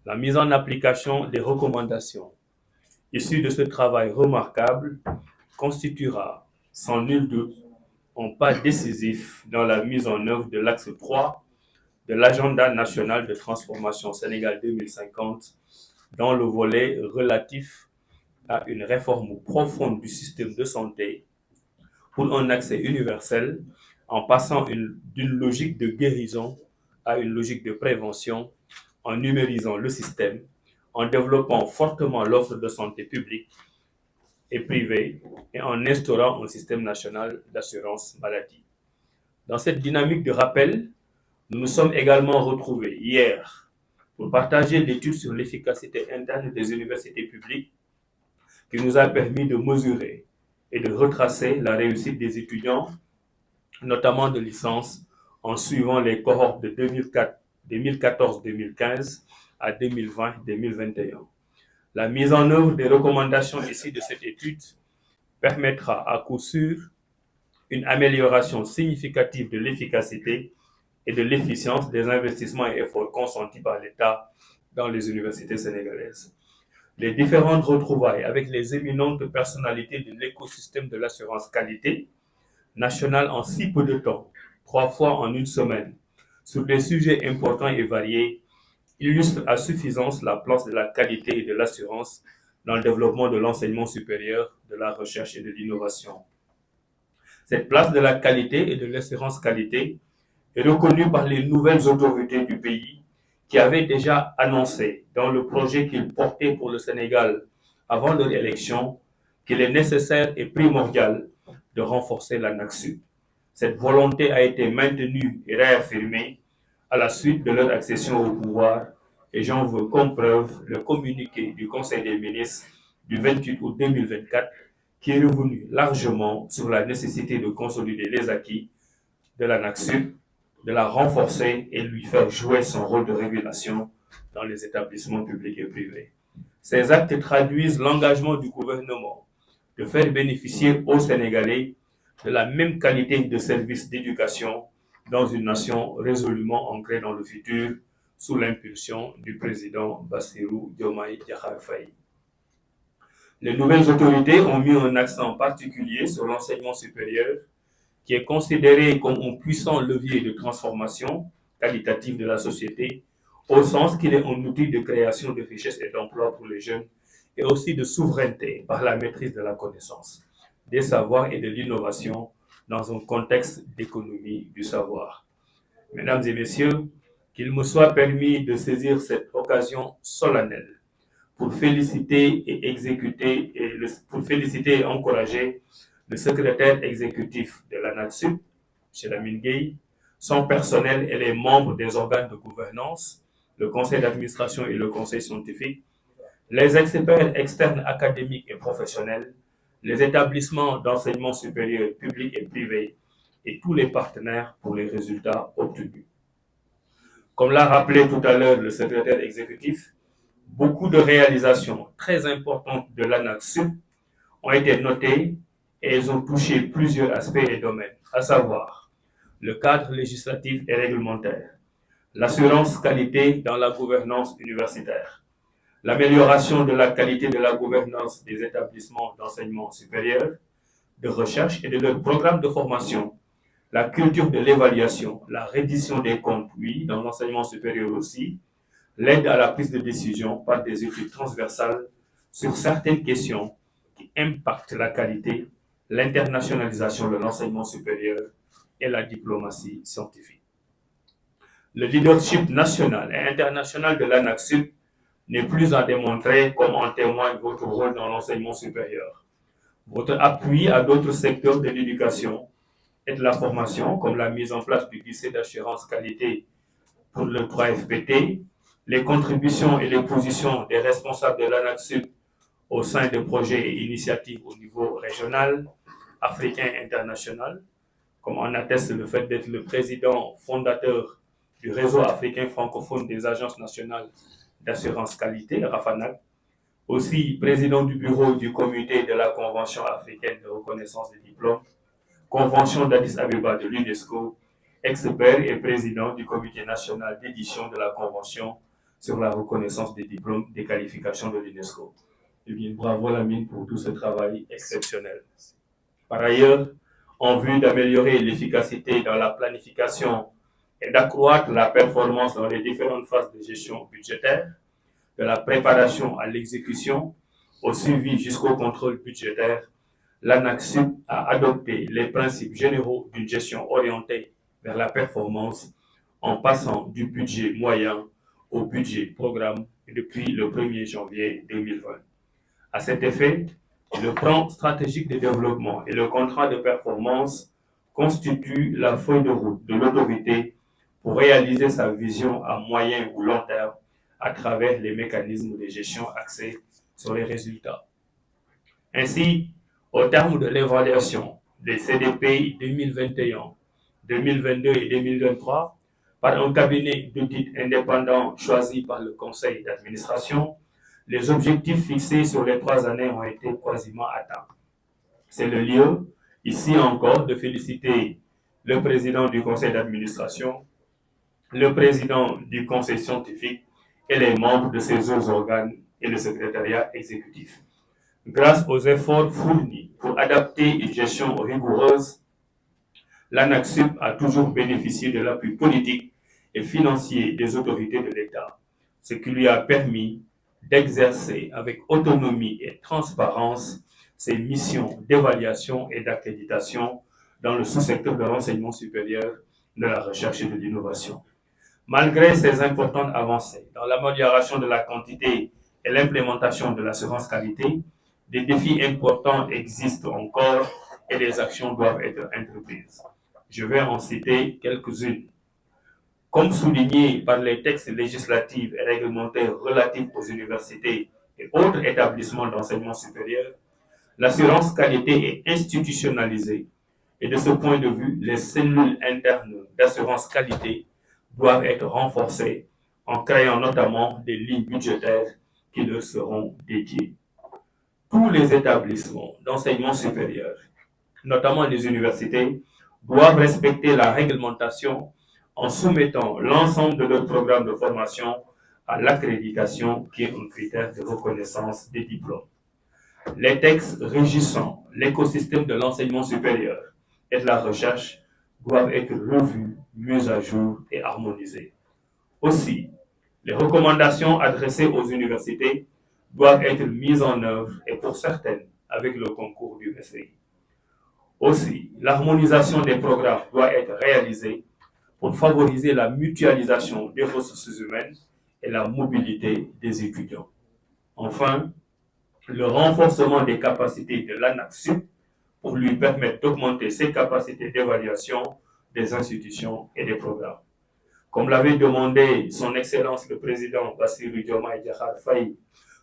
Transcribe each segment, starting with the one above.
La mise en application des recommandations issues de ce travail remarquable constituera sans nul doute un pas décisif dans la mise en œuvre de l'axe 3 de l'agenda national de transformation Sénégal 2050 dans le volet relatif à une réforme profonde du système de santé pour un accès universel en passant d'une logique de guérison à une logique de prévention, en numérisant le système, en développant fortement l'offre de santé publique et privée et en instaurant un système national d'assurance maladie. Dans cette dynamique de rappel, nous nous sommes également retrouvés hier pour partager l'étude sur l'efficacité interne des universités publiques qui nous a permis de mesurer et de retracer la réussite des étudiants, notamment de licence, en suivant les cohortes de 2014-2015 à 2020-2021. La mise en œuvre des recommandations issues de cette étude permettra à coup sûr une amélioration significative de l'efficacité et de l'efficience des investissements et efforts consentis par l'État dans les universités sénégalaises. Les différentes retrouvailles avec les éminentes personnalités de l'écosystème de l'assurance qualité nationale en si peu de temps, 3 fois en une semaine, sur des sujets importants et variés, illustrent à suffisance la place de la qualité et de l'assurance dans le développement de l'enseignement supérieur, de la recherche et de l'innovation. Cette place de la qualité et de l'assurance qualité est reconnue par les nouvelles autorités du pays qui avaient déjà annoncé dans le projet qu'ils portaient pour le Sénégal avant leur élection qu'il est nécessaire et primordial de renforcer l'ANAQ-Sud. Cette volonté a été maintenue et réaffirmée à la suite de leur accession au pouvoir et j'en veux comme preuve le communiqué du Conseil des ministres du 28 août 2024 qui est revenu largement sur la nécessité de consolider les acquis de l'ANAQ-Sud, de la renforcer et lui faire jouer son rôle de régulation dans les établissements publics et privés. Ces actes traduisent l'engagement du gouvernement de faire bénéficier aux Sénégalais de la même qualité de services d'éducation dans une nation résolument ancrée dans le futur sous l'impulsion du président Bassirou Diomaye Diakhar Faye. Les nouvelles autorités ont mis un accent particulier sur l'enseignement supérieur qui est considéré comme un puissant levier de transformation qualitative de la société, au sens qu'il est un outil de création de richesses et d'emplois pour les jeunes, et aussi de souveraineté par la maîtrise de la connaissance, des savoirs et de l'innovation dans un contexte d'économie du savoir. Mesdames et messieurs, qu'il me soit permis de saisir cette occasion solennelle pour féliciter et encourager le secrétaire exécutif de l'ANAQ-Sud, M. Lamine Gueye, son personnel et les membres des organes de gouvernance, le conseil d'administration et le conseil scientifique, les experts externes académiques et professionnels, les établissements d'enseignement supérieur publics et privés et tous les partenaires pour les résultats obtenus. Comme l'a rappelé tout à l'heure le secrétaire exécutif, beaucoup de réalisations très importantes de l'ANAQ-Sud ont été notées et elles ont touché plusieurs aspects et domaines, à savoir le cadre législatif et réglementaire, l'assurance qualité dans la gouvernance universitaire, l'amélioration de la qualité de la gouvernance des établissements d'enseignement supérieur, de recherche et de leurs programmes de formation, la culture de l'évaluation, la reddition des comptes, oui, dans l'enseignement supérieur aussi, l'aide à la prise de décision par des études transversales sur certaines questions qui impactent la qualité, l'internationalisation de l'enseignement supérieur et la diplomatie scientifique. Le leadership national et international de l'ANAQ n'est plus à démontrer, comme en témoigne votre rôle dans l'enseignement supérieur. Votre appui à d'autres secteurs de l'éducation et de la formation, comme la mise en place du guichet d'assurance qualité pour le 3FPT, les contributions et les positions des responsables de l'ANAQ au sein de projets et initiatives au niveau régional, africain et international, comme en atteste le fait d'être le président fondateur du réseau africain francophone des agences nationales d'assurance qualité, RAFANAC, aussi président du bureau du comité de la Convention africaine de reconnaissance des diplômes, Convention d'Addis Abeba de l'UNESCO, expert et président du comité national d'édition de la Convention sur la reconnaissance des diplômes des qualifications de l'UNESCO. Eh bien, bravo Lamine pour tout ce travail exceptionnel. Par ailleurs, en vue d'améliorer l'efficacité dans la planification et d'accroître la performance dans les différentes phases de gestion budgétaire, de la préparation à l'exécution, au suivi jusqu'au contrôle budgétaire, l'ANAQ a adopté les principes généraux d'une gestion orientée vers la performance en passant du budget moyen au budget programme depuis le 1er janvier 2020. À cet effet, le plan stratégique de développement et le contrat de performance constituent la feuille de route de l'autorité pour réaliser sa vision à moyen ou long terme à travers les mécanismes de gestion axés sur les résultats. Ainsi, au terme de l'évaluation des CDP 2021, 2022 et 2023 par un cabinet d'audit indépendant choisi par le conseil d'administration, les objectifs fixés sur les 3 années ont été quasiment atteints. C'est le lieu, ici encore, de féliciter le président du conseil d'administration, le président du conseil scientifique et les membres de ces autres organes et le secrétariat exécutif. Grâce aux efforts fournis pour adapter une gestion rigoureuse, l'ANAQ a toujours bénéficié de l'appui politique et financier des autorités de l'État, ce qui lui a permis d'exercer avec autonomie et transparence ses missions d'évaluation et d'accréditation dans le sous-secteur de l'enseignement supérieur, de la recherche et de l'innovation. Malgré ces importantes avancées dans l'amélioration de la quantité et l'implémentation de l'assurance qualité, des défis importants existent encore et des actions doivent être entreprises. Je vais en citer quelques-unes. Comme souligné par les textes législatifs et réglementaires relatifs aux universités et autres établissements d'enseignement supérieur, l'assurance qualité est institutionnalisée et de ce point de vue, les cellules internes d'assurance qualité doivent être renforcées en créant notamment des lignes budgétaires qui leur seront dédiées. Tous les établissements d'enseignement supérieur, notamment les universités, doivent respecter la réglementation en soumettant l'ensemble de leurs programmes de formation à l'accréditation qui est un critère de reconnaissance des diplômes. Les textes régissant l'écosystème de l'enseignement supérieur et de la recherche doivent être revus, mis à jour et harmonisés. Aussi, les recommandations adressées aux universités doivent être mises en œuvre et pour certaines avec le concours du FEI. Aussi, l'harmonisation des programmes doit être réalisée pour favoriser la mutualisation des ressources humaines et la mobilité des étudiants. Enfin, le renforcement des capacités de l'ANAQ pour lui permettre d'augmenter ses capacités d'évaluation des institutions et des programmes. Comme l'avait demandé son Excellence le Président Bassirou Diomaye Diakhar Faye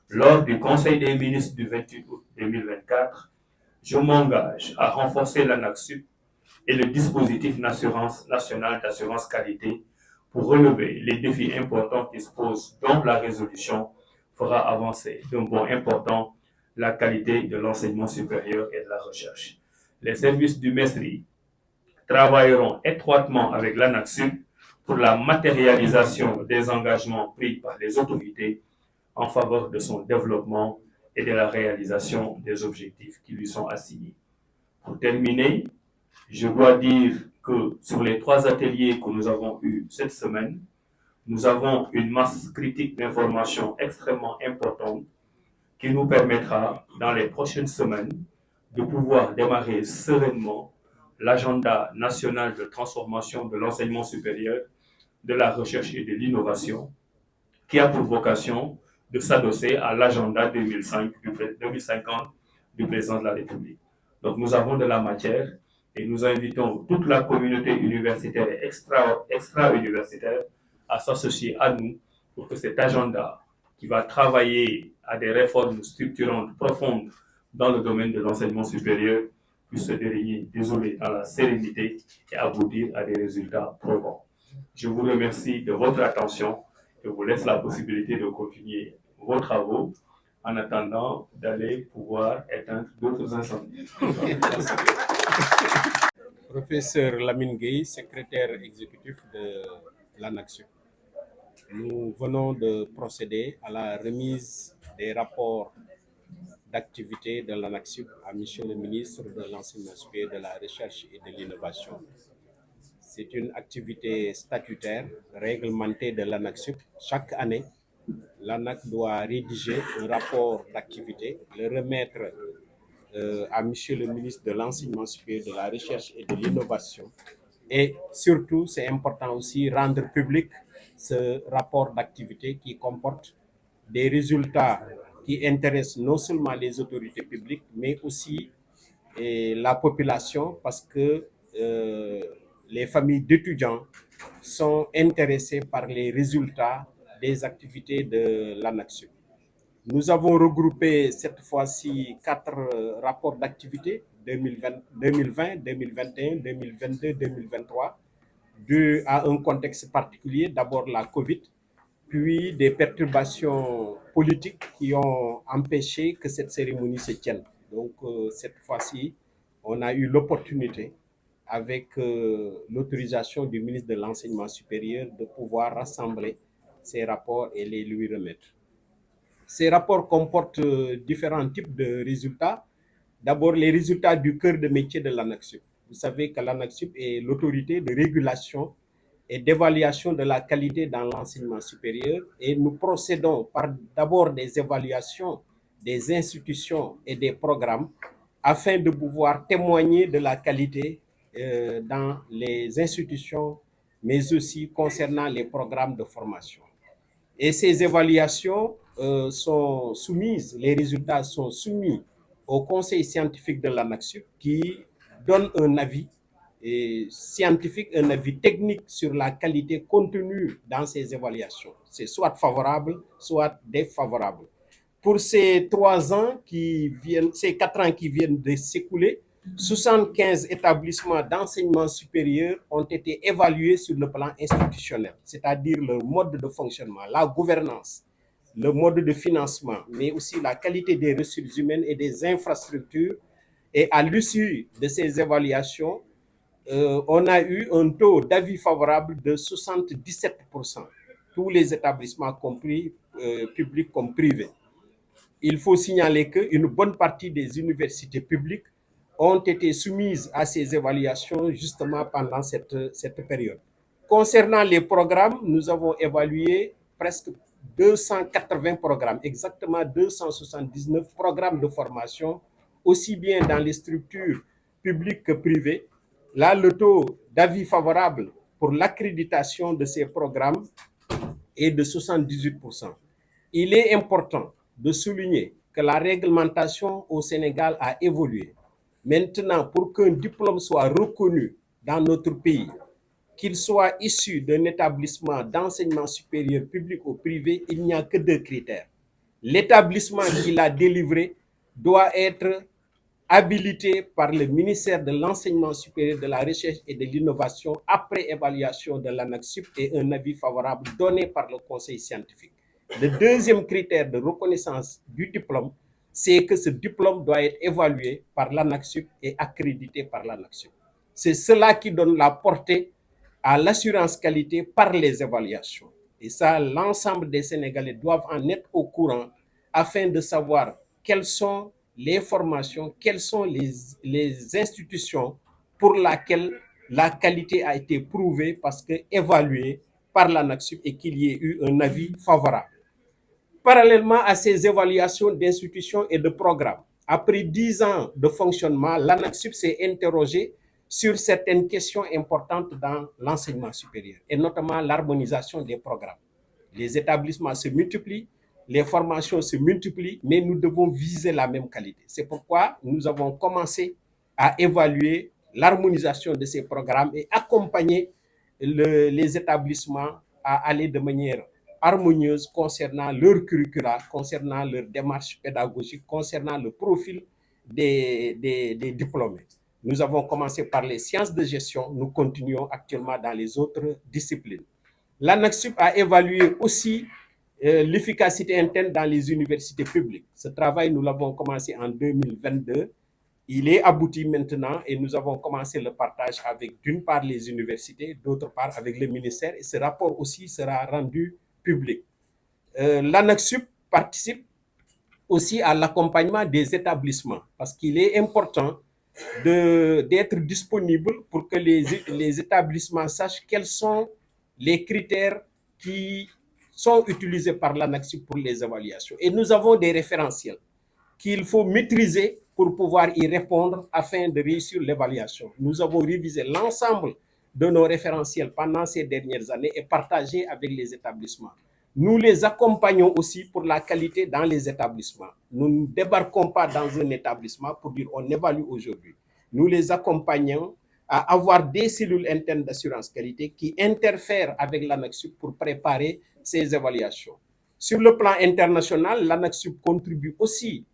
lors du Conseil des ministres du 28 août 2024, je m'engage à renforcer l'ANAQ et le dispositif national d'assurance qualité pour relever les défis importants qui se posent, dont la résolution fera avancer d'un bond important la qualité de l'enseignement supérieur et de la recherche. Les services du MESRI travailleront étroitement avec l'ANAQ pour la matérialisation des engagements pris par les autorités en faveur de son développement et de la réalisation des objectifs qui lui sont assignés. Pour terminer, je dois dire que sur les 3 ateliers que nous avons eus cette semaine, nous avons une masse critique d'informations extrêmement importante qui nous permettra, dans les prochaines semaines, de pouvoir démarrer sereinement l'agenda national de transformation de l'enseignement supérieur, de la recherche et de l'innovation, qui a pour vocation de s'adosser à l'agenda 2050 du président de la République. Donc nous avons de la matière et nous invitons toute la communauté universitaire et extra-universitaire à s'associer à nous pour que cet agenda qui va travailler à des réformes structurantes profondes dans le domaine de l'enseignement supérieur puisse se dérouler dans la sérénité et aboutir à des résultats probants. Je vous remercie de votre attention et vous laisse la possibilité de continuer vos travaux en attendant d'aller pouvoir éteindre d'autres incendies. Professeur Lamine Gueye, secrétaire exécutif de l'ANAQ-Sup. Nous venons de procéder à la remise des rapports d'activité de l'ANAQ-Sup à Monsieur le ministre de l'Enseignement supérieur, de la Recherche et de l'Innovation. C'est une activité statutaire réglementée de l'ANAQ-Sup. Chaque année, l'ANAQ doit rédiger un rapport d'activité, le remettre à Monsieur le ministre de l'Enseignement supérieur, de la Recherche et de l'Innovation. Et surtout, c'est important aussi rendre public ce rapport d'activité qui comporte des résultats qui intéressent non seulement les autorités publiques, mais aussi la population, parce que les familles d'étudiants sont intéressées par les résultats des activités de l'ANAQ-Sup. Nous avons regroupé cette fois-ci 4 rapports d'activité 2020, 2021, 2022, 2023, dû à un contexte particulier, d'abord la Covid, puis des perturbations politiques qui ont empêché que cette cérémonie se tienne. Donc cette fois-ci, on a eu l'opportunité, avec l'autorisation du ministre de l'Enseignement supérieur, de pouvoir rassembler ces rapports et les lui remettre. Ces rapports comportent différents types de résultats. D'abord, les résultats du cœur de métier de l'ANAQ-Sup. Vous savez que l'ANAQ-Sup est l'autorité de régulation et d'évaluation de la qualité dans l'enseignement supérieur, et nous procédons par d'abord des évaluations des institutions et des programmes afin de pouvoir témoigner de la qualité dans les institutions, mais aussi concernant les programmes de formation. Et ces évaluations sont soumises, les résultats sont soumis au conseil scientifique de l'ANAQ-Sup qui donne un avis scientifique, un avis technique sur la qualité contenue dans ces évaluations. C'est soit favorable, soit défavorable. Pour ces 4 ans qui viennent de s'écouler, 75 établissements d'enseignement supérieur ont été évalués sur le plan institutionnel, c'est-à-dire leur mode de fonctionnement, la gouvernance, le mode de financement, mais aussi la qualité des ressources humaines et des infrastructures. Et à l'issue de ces évaluations, on a eu un taux d'avis favorable de 77%, tous les établissements compris, publics comme privés. Il faut signaler qu'une bonne partie des universités publiques ont été soumises à ces évaluations justement pendant cette période. Concernant les programmes, nous avons évalué presque 280 programmes, exactement 279 programmes de formation, aussi bien dans les structures publiques que privées. Là, le taux d'avis favorable pour l'accréditation de ces programmes est de 78%. Il est important de souligner que la réglementation au Sénégal a évolué. Maintenant, pour qu'un diplôme soit reconnu dans notre pays, qu'il soit issu d'un établissement d'enseignement supérieur public ou privé, il n'y a que 2 critères. L'établissement qui l'a délivré doit être habilité par le ministère de l'Enseignement supérieur, de la Recherche et de l'Innovation après évaluation de l'ANAQ-Sup et un avis favorable donné par le conseil scientifique. Le deuxième critère de reconnaissance du diplôme, c'est que ce diplôme doit être évalué par l'ANAQ-Sup et accrédité par l'ANAQ-Sup. C'est cela qui donne la portée à l'assurance qualité par les évaluations. Et ça, l'ensemble des Sénégalais doivent en être au courant afin de savoir quelles sont les formations, quelles sont les institutions pour lesquelles la qualité a été prouvée parce que évaluée par l'ANAQ-Sup et qu'il y ait eu un avis favorable. Parallèlement à ces évaluations d'institutions et de programmes, après 10 ans de fonctionnement, l'ANAQ-Sup s'est interrogé sur certaines questions importantes dans l'enseignement supérieur, et notamment l'harmonisation des programmes. Les établissements se multiplient, les formations se multiplient, mais nous devons viser la même qualité. C'est pourquoi nous avons commencé à évaluer l'harmonisation de ces programmes et accompagner les établissements à aller de manière harmonieuse concernant leur curricula, concernant leur démarche pédagogique, concernant le profil des diplômés. Nous avons commencé par les sciences de gestion, nous continuons actuellement dans les autres disciplines. L'ANAQ-Sup a évalué aussi l'efficacité interne dans les universités publiques. Ce travail, nous l'avons commencé en 2022. Il est abouti maintenant et nous avons commencé le partage avec d'une part les universités, d'autre part avec le ministère, et ce rapport aussi sera rendu public. L'ANAQ-Sup participe aussi à l'accompagnement des établissements parce qu'il est important d'être disponible pour que les établissements sachent quels sont les critères qui sont utilisés par l'ANAQ-Sup pour les évaluations. Et nous avons des référentiels qu'il faut maîtriser pour pouvoir y répondre afin de réussir l'évaluation. Nous avons révisé l'ensemble de nos référentiels pendant ces dernières années et partagé avec les établissements. Nous les accompagnons aussi pour la qualité dans les établissements. Nous ne débarquons pas dans un établissement pour dire on évalue aujourd'hui. Nous les accompagnons à avoir des cellules internes d'assurance qualité qui interfèrent avec l'ANAQ-Sup pour préparer ces évaluations. Sur le plan international, l'ANAQ-Sup contribue aussi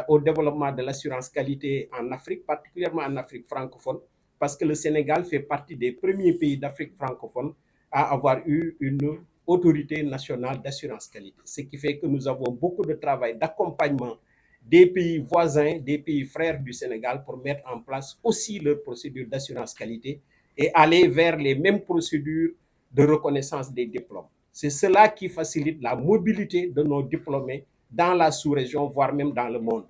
au développement de l'assurance qualité en Afrique, particulièrement en Afrique francophone, parce que le Sénégal fait partie des premiers pays d'Afrique francophone à avoir eu une autorité nationale d'assurance qualité. Ce qui fait que nous avons beaucoup de travail d'accompagnement des pays voisins, des pays frères du Sénégal pour mettre en place aussi leurs procédures d'assurance qualité et aller vers les mêmes procédures de reconnaissance des diplômes. C'est cela qui facilite la mobilité de nos diplômés dans la sous-région, voire même dans le monde.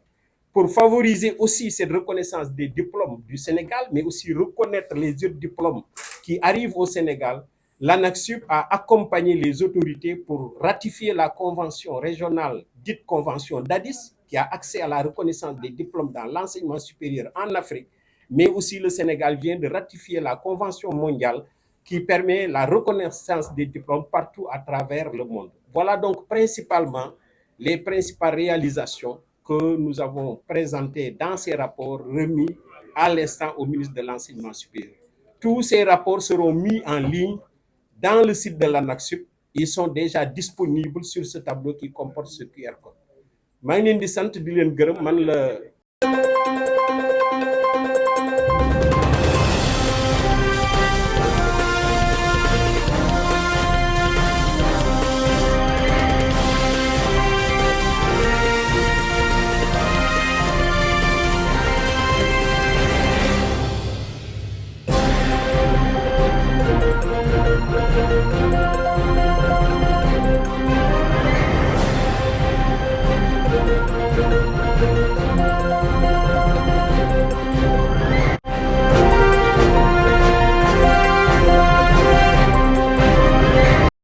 Pour favoriser aussi cette reconnaissance des diplômes du Sénégal, mais aussi reconnaître les autres diplômes qui arrivent au Sénégal, l'ANAQ-Sup a accompagné les autorités pour ratifier la convention régionale dite convention d'Addis, qui a accès à la reconnaissance des diplômes dans l'enseignement supérieur en Afrique, mais aussi le Sénégal vient de ratifier la convention mondiale qui permet la reconnaissance des diplômes partout à travers le monde. Voilà donc principalement les principales réalisations que nous avons présentées dans ces rapports remis à l'instant au ministre de l'Enseignement supérieur. Tous ces rapports seront mis en ligne dans le site de l'ANAQ-Sup. Ils sont déjà disponibles sur ce tableau qui comporte ce QR code. maa ngi leen di sant di leen gërëm man la